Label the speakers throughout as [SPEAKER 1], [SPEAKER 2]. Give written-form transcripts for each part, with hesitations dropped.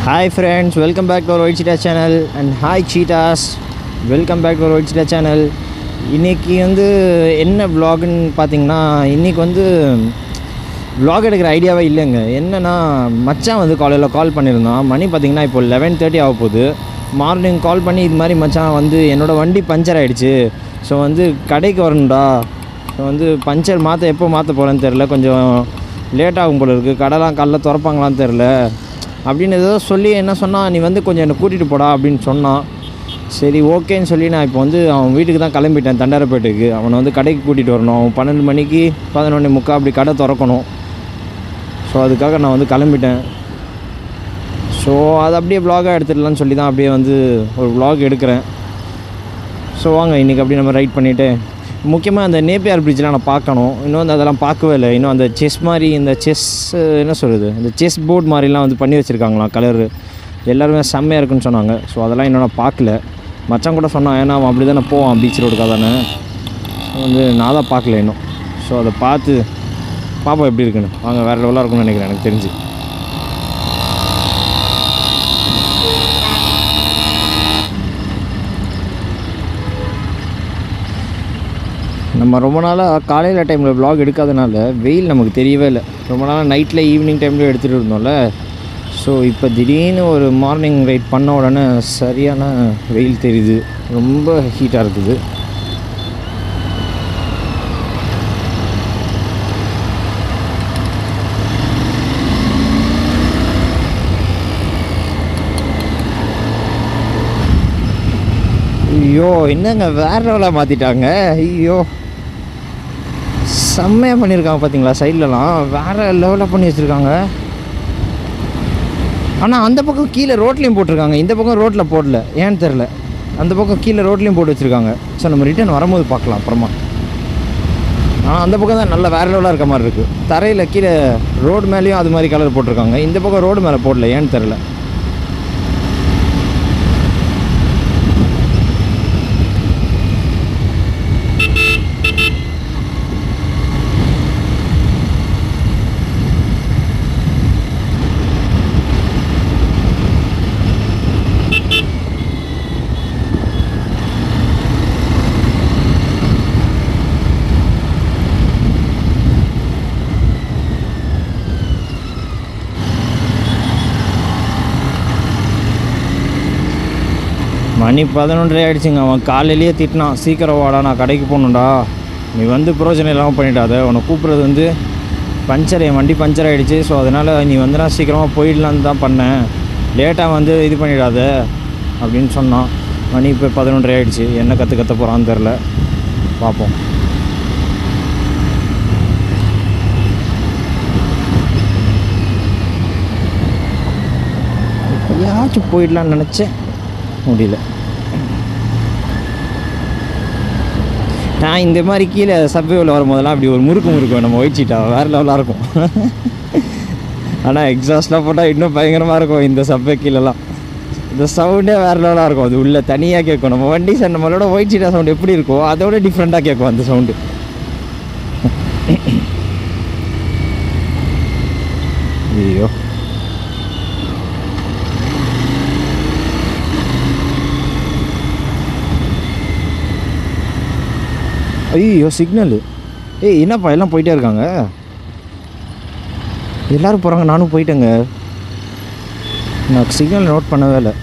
[SPEAKER 1] Hi friends, welcome back to our whitecheetah channel and hi cheetas, welcome back to our whitecheetah channel. இன்றைக்கி என்ன vlogன்னு பார்த்தீங்கன்னா, இன்றைக்கி vlog எடுக்கிற ஐடியாவே இல்லைங்க. என்னென்னா மச்சான் காலையில் கால் பண்ணியிருந்தான். மணி பார்த்திங்கன்னா இப்போ 11:30 ஆக போகுது. மார்னிங் கால் பண்ணி இது மாதிரி மச்சான் என்னோடய வண்டி பஞ்சர் ஆகிடுச்சு, ஸோ கடைக்கு வரணும்டா, ஸோ பஞ்சர் எப்போ மாற்ற போகிறேன்னு தெரில, கொஞ்சம் லேட் ஆகும் போல இருக்குது, கடைலாம் காலைல திறப்பாங்களான்னு தெரில அப்படின்னு ஏதோ சொல்லி என்ன சொன்னால், நீ கொஞ்சம் என்னை கூட்டிகிட்டு போடா அப்படின்னு சொன்னான். சரி ஓகேன்னு சொல்லி நான் இப்போ அவன் வீட்டுக்கு தான் கிளம்பிட்டேன், தண்டாரப்பேட்டுக்கு. அவனை கடைக்கு கூட்டிகிட்டு வரணும். அவன் 12 மணிக்கு 11:45 அப்படி கடை திறக்கணும். ஸோ அதுக்காக நான் கிளம்பிட்டேன். ஸோ அது அப்படியே vlog-ஆக எடுத்துடலான்னு சொல்லி தான் அப்படியே ஒரு vlog எடுக்கிறேன். ஸோ வாங்க இன்றைக்கி அப்படியே நம்ம ரைட் பண்ணிவிட்டு, முக்கியமாக அந்த நேப்பியார் பிரிட்ஜெலாம் நான் பார்க்கணும். இன்னும் அதெல்லாம் பார்க்கவே இல்லை. இன்னும் அந்த செஸ் மாதிரி, இந்த செஸ் என்ன சொல்கிறது, இந்த செஸ் போர்ட் மாதிரிலாம் பண்ணி வச்சுருக்காங்களாம், கலரு எல்லாருமே செம்மையாக இருக்குன்னு சொன்னாங்க. ஸோ அதெல்லாம் இன்னும் நான் பார்க்கல. மச்சான் கூட சொன்னான், ஏன்னா அவன் அப்படி தானே போவான் பீச் ரோடுக்காக தானே. நான் தான் பார்க்கல இன்னும். ஸோ அதை பார்த்து பாப்பா எப்படி இருக்குன்னு. வாங்க, வேறு லெவலாக இருக்குன்னு நினைக்கிறேன் எனக்கு தெரிஞ்சு. நம்ம ரொம்ப நாளாக காலையில் டைமில் vlog எடுக்காதனால வெயில் நமக்கு தெரியவே இல்லை. ரொம்ப நாளாக நைட்டில் ஈவினிங் டைமில் எடுத்துகிட்டு இருந்தோம்ல. ஸோ இப்போ திடீர்னு ஒரு மார்னிங் ரைட் பண்ண உடனே சரியான வெயில் தெரியுது, ரொம்ப ஹீட்டாக இருக்குது. ஐயோ என்னங்க வேறு லெவலாக மாற்றிட்டாங்க. ஐயோ செம்மையாக பண்ணியிருக்காங்க பார்த்தீங்களா, சைட்லலாம் வேறு லெவலாக பண்ணி வச்சுருக்காங்க. ஆனால் அந்த பக்கம் கீழே ரோட்லேயும் போட்டிருக்காங்க, இந்த பக்கம் ரோட்டில் போடல, ஏன்னு தெரில. அந்த பக்கம் கீழே ரோட்லேயும் போட்டு வச்சுருக்காங்க. ஸோ நம்ம ரிட்டர்ன் வரும்போது பார்க்கலாம் அப்புறமா. ஆனால் அந்த பக்கம் தான் நல்ல வேறு லெவலாக இருக்க மாதிரி இருக்குது. தரையில் கீழே ரோடு மேலேயும் அது மாதிரி கலர் போட்டிருக்காங்க, இந்த பக்கம் ரோடு மேலே போடல, ஏன்னு தெரில. மணி 11:30 ஆகிடுச்சிங்க. அவன் காலையிலேயே திட்டினான், சீக்கிரம் வாடா, நான் கடைக்கு போகணுண்டா, நீ பிரயோஜனம் இல்லாமல் பண்ணிட்டாத, உன்னை கூப்பிட்றது பஞ்சர், என் வண்டி பஞ்சர் ஆகிடுச்சு, ஸோ அதனால் நீ நான் சீக்கிரமாக போயிடலான்னு தான் பண்ணேன், லேட்டாக இது பண்ணிடாத அப்படின்னு சொன்னான். மணி இப்போ 11:30 ஆகிடுச்சு. என்ன கற்று போகிறான்னு தெரில, பார்ப்போம். எப்படியாச்சும் போயிடலான்னு நினச்சேன், முடியல. நான் இந்த மாதிரி கீழே சப்வேவில் வரும்போதெல்லாம் அப்படி ஒரு முறுக்கு நம்ம whitecheetah வேறு லெவலாக இருக்கும். ஆனால் எக்ஸாஸ்ட்லாம் போட்டால் இன்னும் பயங்கரமாக இருக்கும். இந்த சப்வே கீழெல்லாம் இந்த சவுண்டே வேறு லெவலாக இருக்கும். அது உள்ளே தனியாக கேட்கும். நம்ம வண்டி நம்மளோட whitecheetah சவுண்டு எப்படி இருக்கோ அதோட டிஃப்ரெண்ட்டாக கேட்கும் அந்த சவுண்டு. ஐயோ ஐயோ சிக்னலு. என்னப்பா எல்லாம் போயிட்டே இருக்காங்க, எல்லோரும் போகிறாங்க, நானும் போயிட்டேங்க. நான் சிக்னல் நோட் பண்ணவே இல்லை.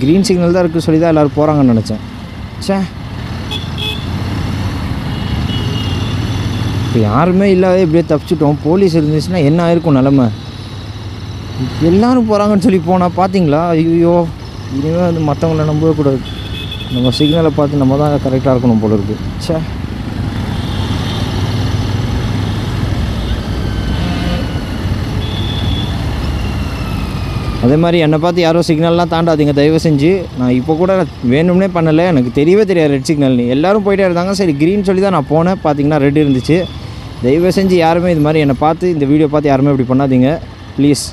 [SPEAKER 1] க்ரீன் சிக்னல் தான் இருக்குது சொல்லி தான் எல்லோரும் போகிறாங்கன்னு நினச்சேன். சே, இப்போ யாருமே இல்லாத இப்படியே தப்பிச்சிட்டோம். போலீஸ் இருந்துச்சுன்னா என்ன ஆயிருக்கும் நிலமை. எல்லோரும் போகிறாங்கன்னு சொல்லி போனால் பார்த்தீங்களா, ஐயோ இனிமேல் மற்றவங்கள நம்பவே கூடாது. நம்ம சிக்னலை பார்த்து நம்ம தான் கரெக்டாக இருக்கணும் போல இருக்குது. சே, அதே மாதிரி என்னை பார்த்து யாரோ சிக்னல்லாம் தாண்டாதீங்க தயவு செஞ்சு. நான் இப்போ கூட வேணும்னே பண்ணலை, எனக்கு தெரியவே தெரியாது ரெட் சிக்னல்னு. எல்லோரும் போயிட்டே இருந்தாங்க, சரி க்ரீன் சொல்லி தான் நான் போனேன். பார்த்தீங்கன்னா ரெட் இருந்துச்சு. தயவு செஞ்சு யாருமே இது மாதிரி என்னை பார்த்து, இந்த வீடியோ பார்த்து யாருமே இப்படி பண்ணாதீங்க ப்ளீஸ்.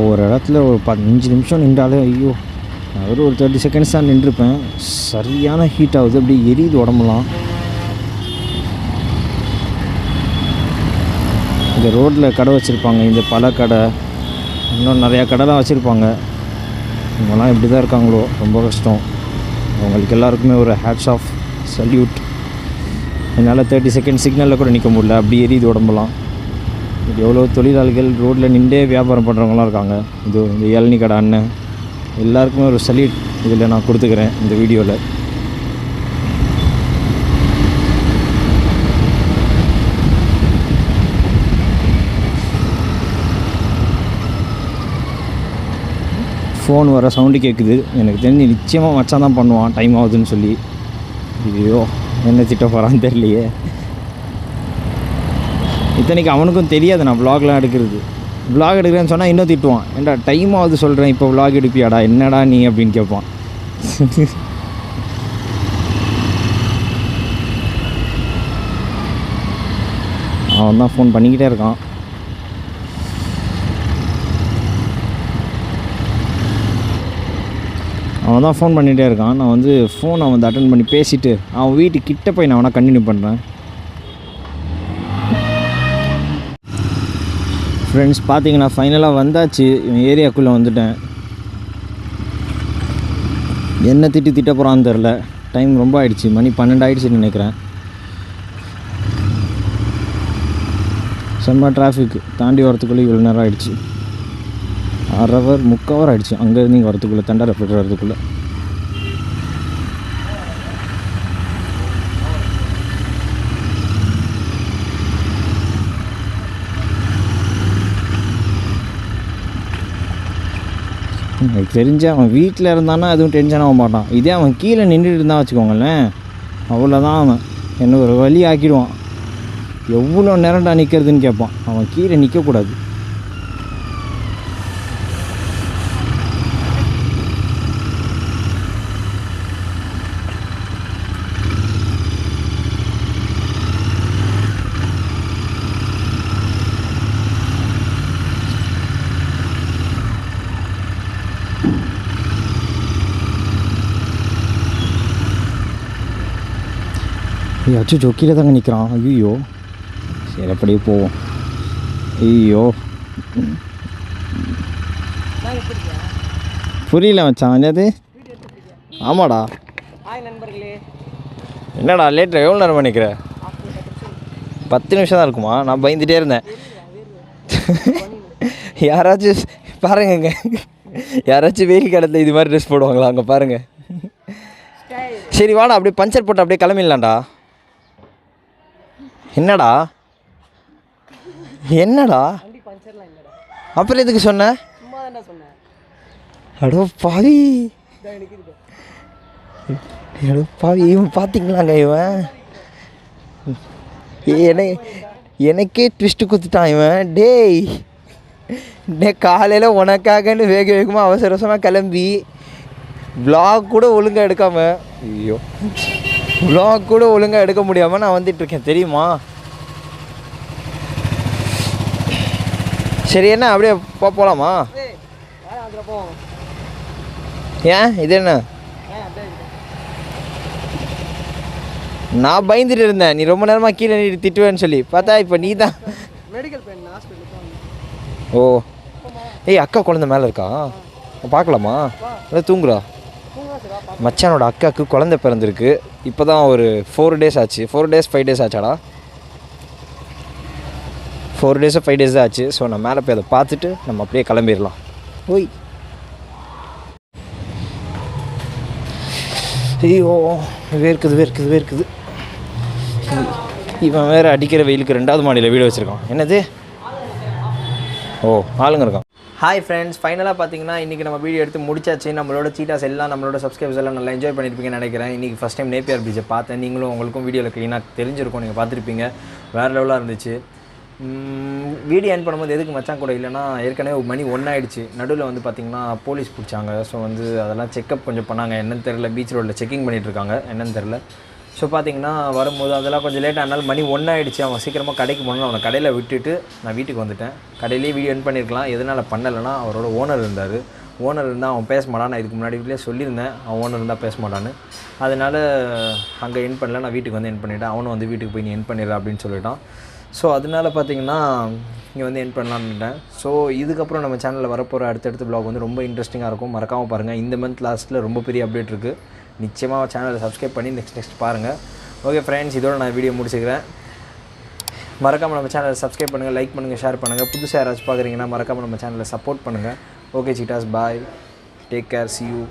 [SPEAKER 1] ஒரு இடத்துல ஒரு 15 நிமிஷம் நின்றாலே ஐயோ ஒரு 30 செகண்ட்ஸ் தான் நின்றுருப்பேன். சரியான ஹீட் ஆகுது, அப்படியே எரியுது உடம்புலாம். இந்த ரோட்டில் கடை வச்சுருப்பாங்க, இந்த பழக்கடை, இன்னும் நிறையா கடைலாம் வச்சுருப்பாங்க. இவங்கெல்லாம் எப்படி தான் இருக்காங்களோ, ரொம்ப கஷ்டம். அவங்களுக்கு எல்லாருக்குமே ஒரு ஹேட்ஸ் ஆஃப், சல்யூட். என்னால் 30 செகண்ட் சிக்னலில் கூட நிற்க முடியல, அப்படி எரியுது உடம்புலாம். இது எவ்வளோ தொழிலாளிகள் ரோட்டில் நின்றே வியாபாரம் பண்ணுறவங்களாம் இருக்காங்க. இது இந்த இளநீ கடை அண்ணன் எல்லாருக்குமே ஒரு சல்யூட் இதில் நான் கொடுத்துக்கிறேன் இந்த வீடியோவில். ஃபோன் வர சவுண்டு கேட்குது. எனக்கு தெரிஞ்சு நிச்சயமாக மச்சான் தான் பண்ணுவான், டைம் ஆகுதுன்னு சொல்லி. ஐயோ, என்ன திட்ட போகிறான்னு தெரியலையே. இத்தனைக்கு அவனுக்கும் தெரியாது நான் விலாக்லாம் எடுக்கிறது. விலாக் எடுக்கிறேன்னு சொன்னால் இன்னும் திட்டுவான். ஏன்டா டைம் ஆகுது சொல்கிறேன், இப்போ விலாக் எடுப்பியாடா, என்னடா நீ அப்படின்னு கேட்பான். அவன் தான் ஃபோன் பண்ணிக்கிட்டே இருக்கான். அவன் தான் ஃபோன் பண்ணிகிட்டே இருக்கான். நான் வந்து ஃபோனை வந்து அட்டன் பண்ணி பேசிவிட்டு அவன் வீட்டுக்கு கிட்ட போய் நான் அவனை கண்டினியூ பண்ணுறேன். ஃப்ரெண்ட்ஸ் பார்த்தீங்கன்னா ஃபைனலாக வந்தாச்சு. இவன் ஏரியாக்குள்ளே வந்துட்டேன். என்ன திட்ட போகிறான்னு தெரில. டைம் ரொம்ப ஆகிடுச்சு, மணி 12 ஆகிடுச்சின்னு நினைக்கிறேன். செம்ம டிராஃபிக், தாண்டி வரத்துக்குள்ளே இவ்வளோ நேரம் ஆகிடுச்சு. 1/2 ஹவர் 3/4 ஹவர் ஆகிடுச்சு அங்கேருந்து இங்கே வரத்துக்குள்ளே, தண்டா ரெஃப்ரிஜரேட்டர் வரதுக்குள்ளே. எனக்கு தெரிஞ்சு அவன் வீட்டில் இருந்தானா எதுவும் டென்ஷன் ஆக மாட்டான். இதே அவன் கீழே நின்றுட்டு இருந்தால் வச்சுக்கோங்களேன், அவ்வளோதான். அவன் என்ன ஒரு வழி ஆக்கிடுவான். எவ்வளோ நேரம்டா நிற்கிறதுன்னு கேட்பான். அவன் கீழே நிற்கக்கூடாது. அச்சு ஜொக்கியில் தாங்க நிற்கிறான். ஐயோ, சரி அப்படியே போவோம். ஐயோ புரியல மச்சான், என்னது? ஆமாடா. என்னடா லேட்டாக எவ்வளோ நேரம் பண்ணிக்கிற? 10 நிமிஷம் தான் இருக்குமா? நான் பயந்துகிட்டே இருந்தேன். யாராச்சும் பாருங்கங்க, யாராச்சும் வெயில் காலத்தில் இது மாதிரி ட்ரெஸ் போடுவாங்களா? அங்கே பாருங்கள். சரி வாடா, அப்படியே பஞ்சர் போட்டு அப்படியே கிளம்பிடலாம்டா. என்னடா என்னடா அப்புறம் எதுக்கு சொன்ன? அடோ பாவி, அடோ பாவி. இவன் பார்த்தீங்களாங்க, இவன் எனக்கே ட்விஸ்ட்டு குத்துட்டான் இவன். டேய் காலையில் உனக்காகன்னு வேக வேகமாக அவசர அவசரமாக கிளம்பி விலாக் கூட ஒழுங்காக எடுக்காமல், ஐயோ விலாக் கூட ஒழுங்காக எடுக்க முடியாமல் நான் வந்துட்டுருக்கேன் தெரியுமா? சரி, என்ன அப்படியே போகலாமா? ஏன் இது என்ன? நான் பயந்துட்டு இருந்தேன் நீ ரொம்ப நேரமாக கீழே நீ திட்டுவேன்னு சொல்லி. பார்த்தா இப்போ நீ தான். ஓ, ஏய் அக்கா குழந்தை மேலே இருக்கா, பார்க்கலாமா? இல்லை தூங்குறா. மச்சானோட அக்காவுக்கு குழந்தை பிறந்திருக்கு. இப்போ தான் ஒரு 4 days ஆச்சு. 4 days 5 days ஆச்சாடா? 4 days 5 days தான் ஆச்சு. ஸோ நான் மேலே போய் அதை பார்த்துட்டு நம்ம அப்படியே கிளம்பிடலாம். ஓய் ஐயோ, வேர்க்குது. இவன் வேறு அடிக்கிற வெயிலுக்கு 2வது மாடியில் வீடு வச்சுருக்கான். என்னது? ஓ, ஆளுங்க இருக்கான். ஹாய் ஃப்ரெண்ட்ஸ், ஃபைனலாக பார்த்தீங்கன்னா இன்றைக்கி நம்ம வீடியோ எடுத்து முடிச்சாச்சு. நம்மளோட சீட்டாஸ் எல்லாம், நம்மளோட சப்ஸ்கிரைபர்ஸ் எல்லாம் நல்லா என்ஜாய் பண்ணியிருப்பீங்கன்னு நினைக்கிறேன். இன்றைக்கி ஃபஸ்ட் டைம் நேப்பியார் பீச்சை பார்த்தேன். நீங்களும் உங்களுக்கும் வீடியோவில் க்ளீனாக தெரிஞ்சிருக்கும், நீங்கள் பார்த்துருப்பீங்க. வேறு லெவலாக இருந்துச்சு. வீடியோ என் பண்ணும்போது எதுக்கு மச்சான் கூட இல்லைன்னா, ஏற்கனவே மணி 1 ஆகிடுச்சு. நடுவில் வந்து பார்த்திங்கன்னா போலீஸ் பிடிச்சாங்க. ஸோ வந்து அதெல்லாம் செக்கப் கொஞ்சம் பண்ணாங்க. என்னன்னு தெரில, பீச் ரோட்டில் செக்கிங் பண்ணிகிட்ருக்காங்க, என்னன்னு தெரில. ஸோ பார்த்திங்கன்னா வரும்போது அதெல்லாம் கொஞ்சம் லேட்டாக இருந்தாலும் மணி 1 ஆகிடுச்சு. அவன் சீக்கிரமாக கடைக்கு போகணும். அவனை கடையில் விட்டுட்டு நான் வீட்டுக்கு வந்துட்டேன். கடையிலேயே வீடியோ என் பண்ணியிருக்கலாம். எதனால் பண்ணலைன்னா, அவரோட ஓனர் இருந்தார். ஓனர் இருந்தால் அவன் பேச மாட்டான். நான் இதுக்கு முன்னாடி வீட்டிலே சொல்லியிருந்தேன் அவன் ஓனர் இருந்தால் பேச மாட்டான்னு. அதனால் அங்கே என் பண்ணல, நான் வீட்டுக்கு வந்து என் பண்ணிவிட்டேன். அவனும் வந்து வீட்டுக்கு போய் நீ என் பண்ணிடுற அப்படின்னு சொல்லிட்டான். ஸோ அதனால் பார்த்திங்கன்னா இங்கே வந்து என் பண்ணலான்னுட்டேன். ஸோ இதுக்கப்புறம் நம்ம சேனலில் வரப்போகிற அடுத்தடுத்த vlog வந்து ரொம்ப இன்ட்ரெஸ்டிங்காக இருக்கும். மறக்காமல் பாருங்கள். இந்த மந்த் லாஸ்ட்டில் ரொம்ப பெரிய அப்டேட் இருக்குது. நிச்சயமாக சேனலை சப்ஸ்கிரைப் பண்ணி நெக்ஸ்ட் பாருங்கள். ஓகே ஃப்ரெண்ட்ஸ், இதோட நான் வீடியோ முடிச்சுக்கிறேன். மறக்காமல் நம்ம சேனலை சப்ஸ்கிரைப் பண்ணுங்கள், லைக் பண்ணுங்கள், ஷேர் பண்ணுங்கள். புதுசாக யாராச்சும் பார்க்குறீங்கன்னா மறக்காமல் நம்ம சேனலை சப்போர்ட் பண்ணுங்கள். Okay cheetahs, bye, take care, see you.